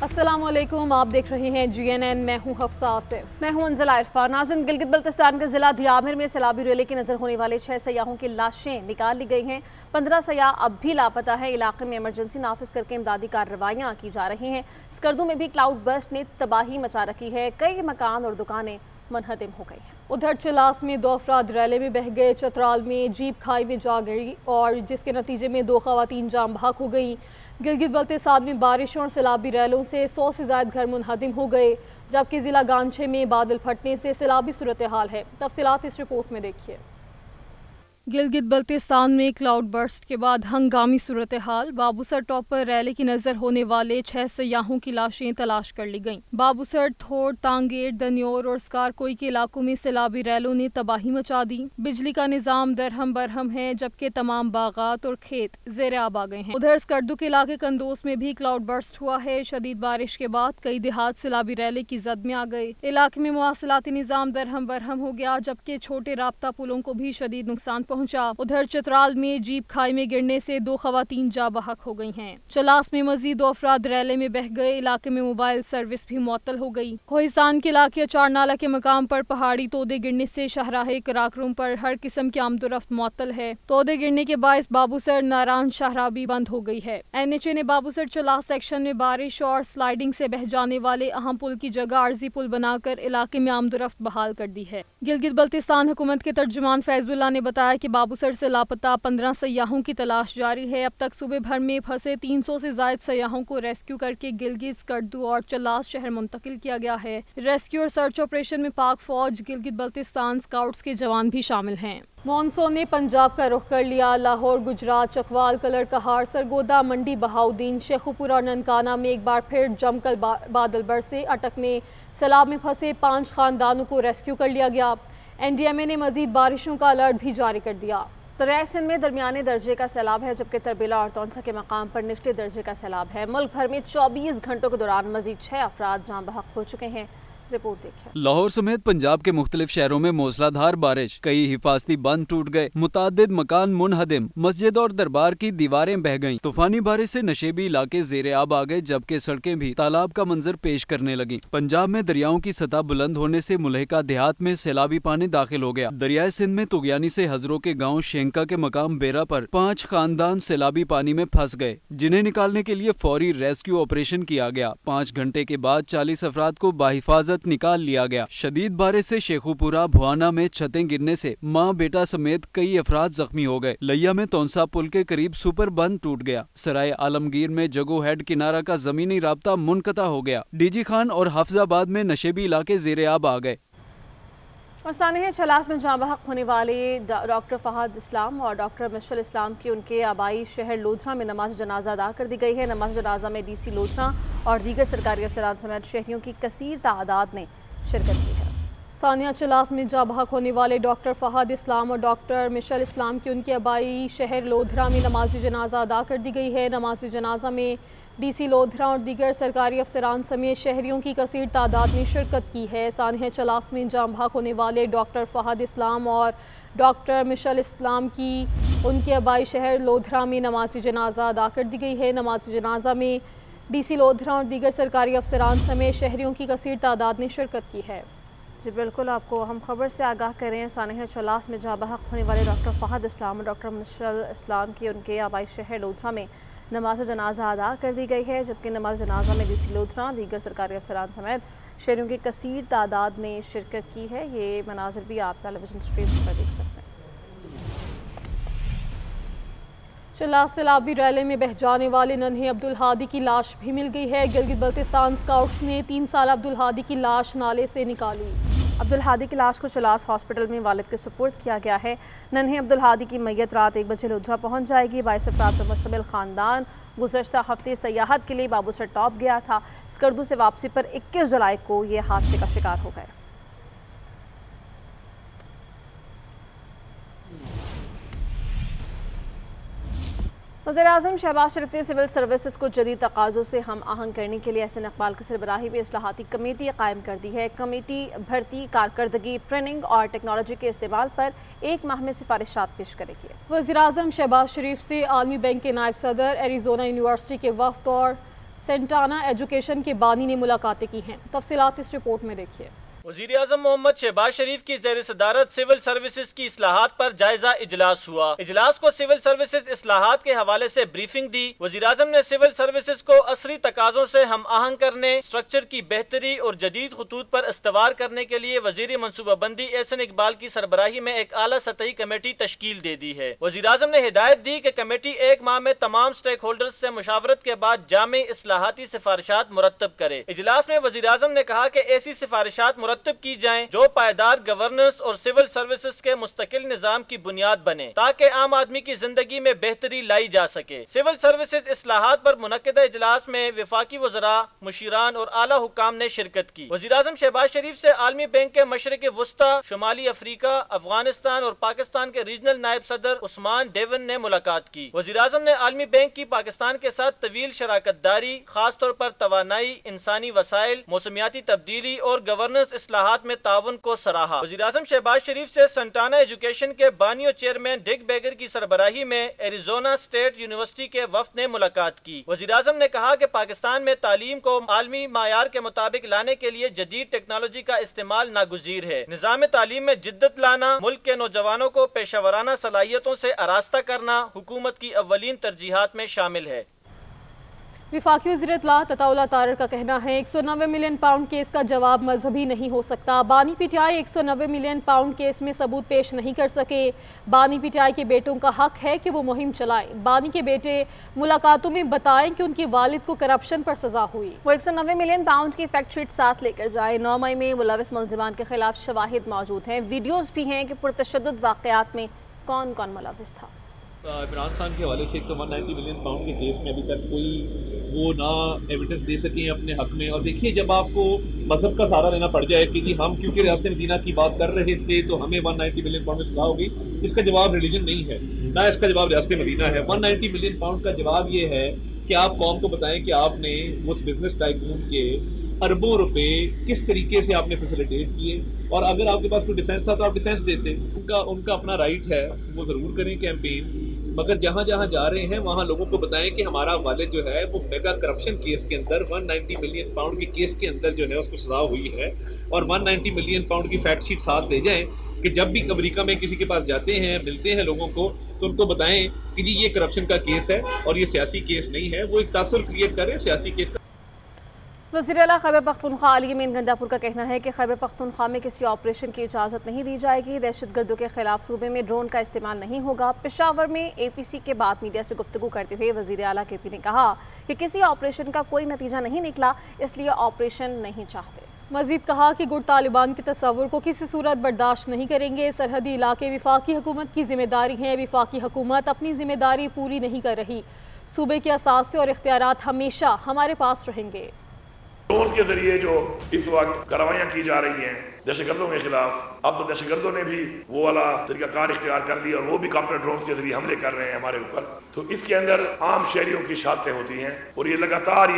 السلام علیکم، آپ دیکھ رہے ہیں GNN، میں ہوں حفصہ آصف۔ میں ہوں انزلہ عرفان۔ ناظرین، گلگت بلتستان کے ضلع دیامر میں سیلابی ریلی کی نظر ہونے والے 6 سیاحوں کی لاشیں نکال لی گئی ہیں۔ 15 سیاح اب بھی لاپتہ ہیں۔ علاقے میں ایمرجنسی نافذ کر کے امدادی کارروائیاں کی جا رہی ہیں۔ اسکردو میں بھی کلاؤڈ برسٹ نے تباہی مچا رکھی ہے، کئی مکان اور دکانیں منہدم ہو گئی ہیں۔ ادھر چلاس میں 2 افراد ریلے میں بہہ گئے۔ چترال میں جیپ کھائی میں جا گئی اور جس کے نتیجے میں 2 خواتین جاں بحق ہو گئیں۔ گلگت بلتستان میں بارشوں اور سیلابی ریلوں سے 100 سے زائد گھر منہدم ہو گئے، جبکہ ضلع گانچھے میں بادل پھٹنے سے سیلابی صورتحال ہے۔ تفصیلات اس رپورٹ میں دیکھیے۔ گلگت بلتستان میں کلاؤڈ برسٹ کے بعد ہنگامی صورتحال۔ بابوسر ٹاپ پر ریلے کی نظر ہونے والے 6 سیاحوں کی لاشیں تلاش کر لی گئیں۔ بابوسر، تھوڑ، تانگیٹ، دنیور اور سکارکوئی کے علاقوں میں سیلابی ریلوں نے تباہی مچا دی۔ بجلی کا نظام درہم برہم ہے، جبکہ تمام باغات اور کھیت زیر آب آ گئے ہیں۔ ادھر اسکردو کے علاقے کندوز میں بھی کلاؤڈ برسٹ ہوا ہے۔ شدید بارش کے بعد کئی دیہات سیلابی ریلے کی زد میں آ گئے۔ علاقے میں مواصلاتی نظام درہم برہم ہو گیا، جبکہ چھوٹے رابطہ پلوں کو بھی شدید نقصان پہنچا۔ ادھر چترال میں جیپ کھائی میں گرنے سے 2 خواتین جاں بحق ہو گئی ہیں۔ چلاس میں مزید 2 افراد ریلے میں بہہ گئے۔ علاقے میں موبائل سروس بھی معطل ہو گئی۔ کوہستان کے علاقے اچار نالہ کے مقام پر پہاڑی تودے گرنے سے شاہراہ کراکرم پر ہر قسم کی آمد و رفت معطل ہے۔ تودے گرنے کے باعث بابوسر ناران شاہراہ بھی بند ہو گئی ہے۔ NHA نے بابوسر چلاس سیکشن میں بارش اور سلائیڈنگ سے بہہ جانے والے اہم پل کی جگہ عارضی پل بنا کر علاقے میں آمد و رفت بحال کر دی ہے۔ گلگت بلتستان حکومت کے ترجمان فیض اللہ نے بتایا کہ بابوسر سے لاپتہ 15 سیاحوں کی تلاش جاری ہے۔ اب تک صوبے بھر میں پھنسے 300 سے زائد سیاحوں کو ریسکیو کر کے گلگت، اسکردو اور چلاس شہر منتقل کیا گیا ہے۔ ریسکیو اور سرچ آپریشن میں پاک فوج، گلگت بلتستان اسکاؤٹس کے جوان بھی شامل ہیں۔ مانسون نے پنجاب کا رخ کر لیا۔ لاہور، گجرات، چکوال، کلر کہار، سرگودا، منڈی بہاؤدین، شیخوپورہ اور ننکانہ میں ایک بار پھر جم کر بادل برسے۔ اٹک میں سیلاب میں پھنسے 5 خاندانوں کو ریسکیو کر لیا گیا۔ NDMA نے مزید بارشوں کا الرٹ بھی جاری کر دیا۔ دریائے سندھ میں درمیانے درجے کا سیلاب ہے، جبکہ تربیلا اور تونسا کے مقام پر نچلے درجے کا سیلاب ہے۔ ملک بھر میں 24 گھنٹوں کے دوران مزید 6 افراد جاں بحق ہو چکے ہیں۔ رپورٹ دیکھیں۔ لاہور سمیت پنجاب کے مختلف شہروں میں موسلا دھار بارش، کئی حفاظتی بند ٹوٹ گئے، متعدد مکان منہدم، مسجد اور دربار کی دیواریں بہہ گئیں۔ طوفانی بارش سے نشیبی علاقے زیر آب آ گئے، جبکہ سڑکیں بھی تالاب کا منظر پیش کرنے لگیں۔ پنجاب میں دریاؤں کی سطح بلند ہونے سے ملحقہ دیہات میں سیلابی پانی داخل ہو گیا۔ دریائے سندھ میں تغیانی سے ہزروں کے گاؤں شینکا کے مقام بیرا پر 5 خاندان سیلابی پانی میں پھنس گئے، جنہیں نکالنے کے لیے فوری ریسکیو آپریشن کیا گیا۔ 5 گھنٹے کے بعد 40 افراد کو بحفاظت نکال لیا گیا۔ شدید بارش سے شیخوپورہ، بھوانا میں چھتیں گرنے سے ماں بیٹا سمیت کئی افراد زخمی ہو گئے۔ لیا میں تونسا پل کے قریب سپر بند ٹوٹ گیا۔ سرائے عالمگیر میں جگو ہیڈ کنارہ کا زمینی رابطہ منقطع ہو گیا۔ DG خان اور حافظ آباد میں نشیبی علاقے زیر آب آ گئے۔ اور سانحہ چلاس میں جاں بحق ہونے والے ڈاکٹر فہد اسلام اور ڈاکٹر مشعل اسلام کی ان کے آبائی شہر لودھرا میں نماز جنازہ ادا کر دی گئی ہے۔ نماز جنازہ میں DC لودھرا اور دیگر سرکاری افسران سمیت شہریوں کی کثیر تعداد نے شرکت کی ہے۔ سانحہ چلاس میں جاں بحق ہونے والے ڈاکٹر فہد اسلام اور ڈاکٹر مشعل اسلام کی ان کے آبائی شہر لودھرا میں نماز جنازہ ادا کر دی گئی ہے۔ نماز جنازہ میں DC لودھرا اور دیگر سرکاری افسران سمیت شہریوں کی کثیر تعداد نے شرکت کی ہے۔ سانحہ چلاس میں جاں بحق ہونے والے ڈاکٹر فہد اسلام اور ڈاکٹر مشعل اسلام کی ان کے آبائی شہر لودھرا میں نماز جنازہ ادا کر دی گئی ہے۔ نماز جنازہ میں DC لودھرا اور دیگر سرکاری افسران سمیت شہریوں کی کثیر تعداد نے شرکت کی ہے۔ جی بالکل، آپ کو ہم خبر سے آگاہ کریں ہیں۔ سانحہ چلاس میں جاں بحق ہونے والے ڈاکٹر فہد اسلام اور ڈاکٹر مشعل اسلام کی ان کے آبائی شہر لودھرا میں نماز جنازہ ادا کر دی گئی ہے، جبکہ نماز جنازہ میں DC لودھرا دیگر سرکاری افسران سمیت شہریوں کی کثیر تعداد نے شرکت کی ہے۔ یہ مناظر بھی آپ ٹیلی ویژن اسکرینز پر دیکھ سکتے ہیں۔ چلاس سیلابی ریلے میں بہہ جانے والے ننھے عبدالہادی کی لاش بھی مل گئی ہے۔ گلگت بلتستان اسکاؤٹس نے 3 سالہ عبدالہادی کی لاش نالے سے نکالی۔ عبدالہادی کی لاش کو چلاس ہاسپٹل میں والد کے سپرد کیا گیا ہے۔ ننھے عبدالہادی کی میت رات 1 بجے لودھرا پہنچ جائے گی۔ 22 افراد پر مشتمل خاندان گزشتہ ہفتے سیاحت کے لیے بابوسر ٹاپ گیا تھا۔ اسکردو سے واپسی پر 21 جولائی کو یہ حادثے کا شکار ہو گئے۔ وزیراعظم شہباز شریف نے سول سروسز کو جدید تقاضوں سے ہم آہنگ کرنے کے لیے احسن اقبال کی سربراہی میں اصلاحاتی کمیٹی قائم کر دی ہے۔ کمیٹی بھرتی، کارکردگی، ٹریننگ اور ٹیکنالوجی کے استعمال پر 1 ماہ میں سفارشات پیش کرے گی۔ وزیراعظم شہباز شریف سے عالمی بینک کے نائب صدر، ایریزونا یونیورسٹی کے وفد اور سینٹانا ایجوکیشن کے بانی نے ملاقاتیں کی ہیں. تفصیلات اس رپورٹ میں دیکھیے. وزیراعظم محمد شہباز شریف کی زیر صدارت سول سروسز کی اصلاحات پر جائزہ اجلاس ہوا. اجلاس کو سول سروسز اصلاحات کے حوالے سے بریفنگ دی. وزیراعظم نے سول سروسز کو عصری تقاضوں سے ہم آہنگ کرنے، اسٹرکچر کی بہتری اور جدید خطوط پر استوار کرنے کے لیے وزیر منصوبہ بندی احسن اقبال کی سربراہی میں ایک اعلیٰ سطحی کمیٹی تشکیل دے دی ہے. وزیراعظم نے ہدایت دی کہ کمیٹی 1 ماہ میں تمام سٹیک ہولڈرز سے مشاورت کے بعد جامع اصلاحاتی سفارشات مرتب کرے. اجلاس میں وزیراعظم نے کہا کہ ایسی سفارشات مرتب کی جائیں جو پائیدار گورننس اور سول سروسز کے مستقل نظام کی بنیاد بنے تاکہ عام آدمی کی زندگی میں بہتری لائی جا سکے. سول سروسز اصلاحات پر منعقدہ اجلاس میں وفاقی وزراء، مشیران اور اعلیٰ حکام نے شرکت کی. وزیراعظم شہباز شریف سے عالمی بینک کے مشرق وسطی، شمالی افریقہ، افغانستان اور پاکستان کے ریجنل نائب صدر عثمان ڈیون نے ملاقات کی. وزیراعظم نے عالمی بینک کی پاکستان کے ساتھ طویل شراکت داری، خاص طور پر توانائی، انسانی وسائل، موسمیاتی تبدیلی اور گورننس اصلاحات میں تعاون کو سراہا. وزیراعظم شہباز شریف سے سینٹانا ایجوکیشن کے بانی و چیئرمین ڈک بیگر کی سربراہی میں ایریزونا اسٹیٹ یونیورسٹی کے وفد نے ملاقات کی. وزیراعظم نے کہا کہ پاکستان میں تعلیم کو عالمی معیار کے مطابق لانے کے لیے جدید ٹیکنالوجی کا استعمال ناگزیر ہے. نظام تعلیم میں جدت لانا، ملک کے نوجوانوں کو پیشہ ورانہ صلاحیتوں سے آراستہ کرنا حکومت کی اولین ترجیحات میں شامل ہے. وفاقی وزیر اطلاعات عطا اللہ طارر کا کہنا ہے 190 ملین پاؤنڈ کیس کا جواب مذہبی نہیں ہو سکتا. بانی پی ٹی آئی 190 ملین پاؤنڈ کیس میں ثبوت پیش نہیں کر سکے. بانی پی ٹی آئی کے بیٹوں کا حق ہے کہ وہ مہم چلائیں. بانی کے بیٹے ملاقاتوں میں بتائیں کہ ان کے والد کو کرپشن پر سزا ہوئی. وہ 190 ملین پاؤنڈ کی فیکٹ شیٹ ساتھ لے کر جائیں. 9 مئی میں ملوث ملزمان کے خلاف شواہد موجود ہیں. ویڈیوز بھی ہیں کہ پرتشدد واقعات میں کون کون ملوث تھا. عمران خان کے حوالے سے ایک تو 190 ملین پاؤنڈ کے کیس میں ابھی تک کوئی وہ نہ ایویڈنس دے سکیں اپنے حق میں. اور دیکھیے جب آپ کو مذہب کا سہارا لینا پڑ جائے کہ جی ہم کیونکہ ریاست مدینہ کی بات کر رہے تھے تو ہمیں 190 ملین پاؤنڈ میں سزا ہوگی، اس کا جواب ریلیجن نہیں ہے، نہ اس کا جواب ریاست مدینہ ہے. 190 ملین پاؤنڈ کا جواب یہ ہے کہ آپ قوم کو بتائیں کہ آپ نے اس بزنس ٹائکون کے اربوں روپے کس طریقے سے آپ نے فیسیلیٹیٹ کیے. اور اگر آپ کے پاس کوئی ڈیفینس تھا تو آپ ڈیفینس دیتے. ان کا اپنا رائٹ ہے، وہ ضرور کریں کیمپین، مگر جہاں جہاں جا رہے ہیں وہاں لوگوں کو بتائیں کہ ہمارا والد جو ہے وہ میگا کرپشن کیس کے اندر 190 ملین پاؤنڈ کے کیس کے اندر جو ہے اس کو سزا ہوئی ہے. اور 190 ملین پاؤنڈ کی فیکٹ شیٹ ساتھ لے جائیں کہ جب بھی امریکہ میں کسی کے پاس جاتے ہیں، ملتے ہیں لوگوں کو، تو ان کو بتائیں کہ جی یہ کرپشن کا کیس ہے اور یہ سیاسی کیس نہیں ہے. وہ ایک تاثر کریٹ کریں سیاسی کیس کا. وزیر اعلیٰ خیبر پختونخوا علی امین گنڈاپور کا کہنا ہے کہ خیبر پختونخوا میں کسی آپریشن کی اجازت نہیں دی جائے گی. دہشت گردوں کے خلاف صوبے میں ڈرون کا استعمال نہیں ہوگا. پشاور میں اے پی سی کے بعد میڈیا سے گفتگو کرتے ہوئے وزیر اعلیٰ کے پی نے کہا کہ کسی آپریشن کا کوئی نتیجہ نہیں نکلا، اس لیے آپریشن نہیں چاہتے. مزید کہا کہ گٹ طالبان کے تصور کو کسی صورت برداشت نہیں کریں گے. سرحدی علاقے وفاقی حکومت کی ذمہ داری ہیں. وفاقی حکومت اپنی ذمہ داری پوری نہیں کر رہی. صوبے کے اثاثے اور اختیارات ہمیشہ ہمارے پاس رہیں گے. ڈرون کے ذریعے جو اس وقت کارروائیاں کی جا رہی ہیں دہشت گردوں کے خلاف، اب تو دہشت گردوں نے بھی وہ والا طریقہ کار اختیار کر لیا اور وہ بھی کاپٹر ڈرونز کے ذریعے حملے کر رہے ہیں ہمارے اوپر. تو اس کے اندر عام شہریوں کی شہادتیں ہوتی ہیں اور یہ لگاتار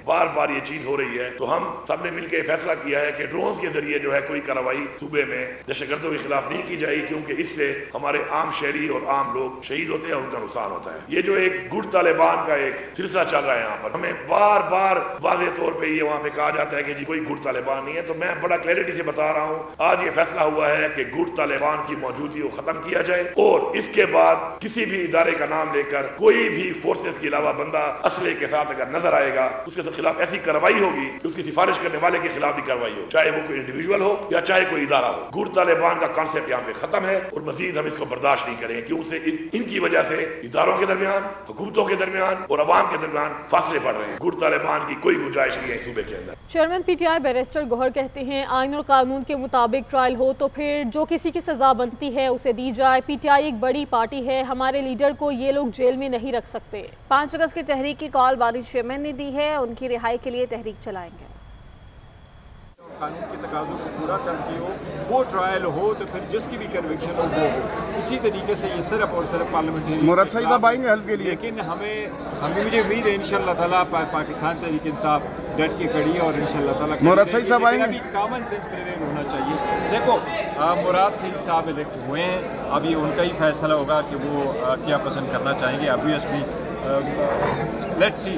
بار بار یہ چیز ہو رہی ہے. تو ہم سب نے مل کے فیصلہ کیا ہے کہ ڈرونز کے ذریعے جو ہے کوئی کارروائی صوبے میں دہشت گردوں کے خلاف نہیں کی جائے گی، کیونکہ اس سے ہمارے عام شہری اور عام لوگ شہید ہوتے ہیں اور ان کا نقصان ہوتا ہے. یہ جو ایک گٹ طالبان کا ایک سلسلہ چل رہا ہے یہاں پر، ہمیں بار بار واضح طور پہ یہ وہاں پہ کہا جاتا ہے کہ جی کوئی گٹ طالبان نہیں ہے. تو میں بڑا کلیئرٹی سے بتا رہا ہوں، آج یہ فیصلہ ہوا ہے کہ گٹ طالبان کی موجودگی کو ختم کیا جائے اور اس کے بعد کسی بھی ادارے کا نام لے کر کوئی بھی فورسز کے علاوہ بندہ اسلحے کے ساتھ اگر نظر آئے گا اس کے خلاف ایسی کارروائی ہوگی کہ اس کی سفارش کرنے والے کے خلاف بھی کارروائی ہو، چاہے وہ کوئی انڈیویجول ہو یا چاہے کوئی ادارہ ہو. گٹ طالبان کا کانسیپٹ یہاں پہ ختم ہے اور مزید ہم اس کو برداشت نہیں کریں کیوں سے ان کی وجہ سے اداروں کے درمیان، حکومتوں کے درمیان اور عوام کے درمیان فاصلے بڑھ رہے ہیں. گٹ طالبان کی کوئی گنجائش نہیں ہے صوبے کے اندر. چیئرمین پی ٹی آئی بیرسٹر گوہر کہتے ہیں آئین اور قانون کے مطابق ٹرائل ہو تو پھر جو کسی کی سزا بنتی ہے اسے دی جائے. پی ٹی آئی ایک بڑی پارٹی ہے، ہمارے لیڈر کو یہ لوگ جیل میں نہیں رکھ سکتے. 5 اگست کی تحریک کی کال بانی چیئرمین نے دی ہے، ان کی رہائی کے لیے تحریک چلائیں گے. قانون کے تقاضوں کو پورا کرتی ہو، وہ ٹرائل ہو تو پھر جس کی بھی کنوکشن ہو وہ ہو. اسی طریقے سے یہ صرف اور صرف پارلیمنٹری مراد صاحب آئیں گے حل کے لیے. لیکن ہمیں مجھے امید ہے انشاءاللہ تعالیٰ پاکستان تحریک انصاف ڈٹ کے کھڑی ہے اور انشاءاللہ تعالیٰ مراد صاحب آئیں گے. کامن سینس پریویل ہونا چاہیے. دیکھو مراد سعید صاحب الیکٹ ہوئے ہیں، ابھی ان کا ہی فیصلہ ہوگا کہ وہ کیا پسند کرنا چاہیں گے. Obviously let's see.